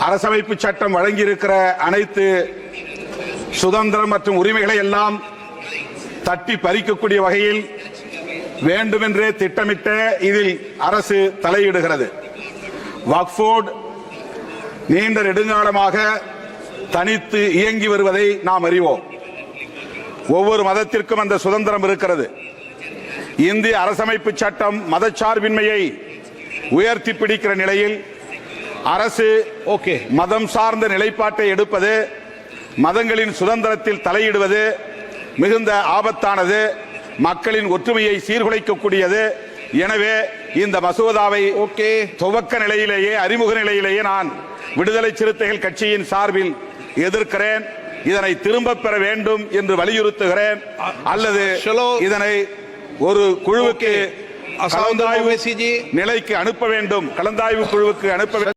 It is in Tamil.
அரசமைப்பு சட்டம் வழங்கியிருக்கிற அனைத்து சுதந்திரம் மற்றும் உரிமைகளை எல்லாம் தட்டி பறிக்கக்கூடிய வகையில் வேண்டுமென்றே திட்டமிட்ட இதில் அரசு தலையிடுகிறது. வக்ஃப் போர்டு நீண்ட நெடுங்காலமாக தனித்து இயங்கி வருவதை நாம் அறிவோம். ஒவ்வொரு மதத்திற்கும் அந்த சுதந்திரம் இருக்கிறது. இந்திய அரசமைப்பு சட்டம் மதச்சார்பின்மையை உயர்த்தி பிடிக்கிற நிலையில் அரசு மதம் சார்ந்த நிலைப்பாட்டை எடுப்பது, மதங்களின் சுதந்திரத்தில் தலையிடுவது மிகுந்த ஆபத்தானது, மக்களின் ஒற்றுமையை சீர்குலைக்கக்கூடியது. எனவே இந்த மசோதாவை துவக்க நிலையிலேயே, அறிமுக நிலையிலேயே நான் விடுதலை சிறுத்தைகள் கட்சியின் சார்பில் எதிர்க்கிறேன். இதனை திரும்ப பெற வேண்டும் என்று வலியுறுத்துகிறேன். அல்லது இதனை ஒரு குழுவுக்கு கலந்தாய்வு நிலைக்கு அனுப்ப வேண்டும், கலந்தாய்வு குழுவுக்கு அனுப்ப வேண்டும்.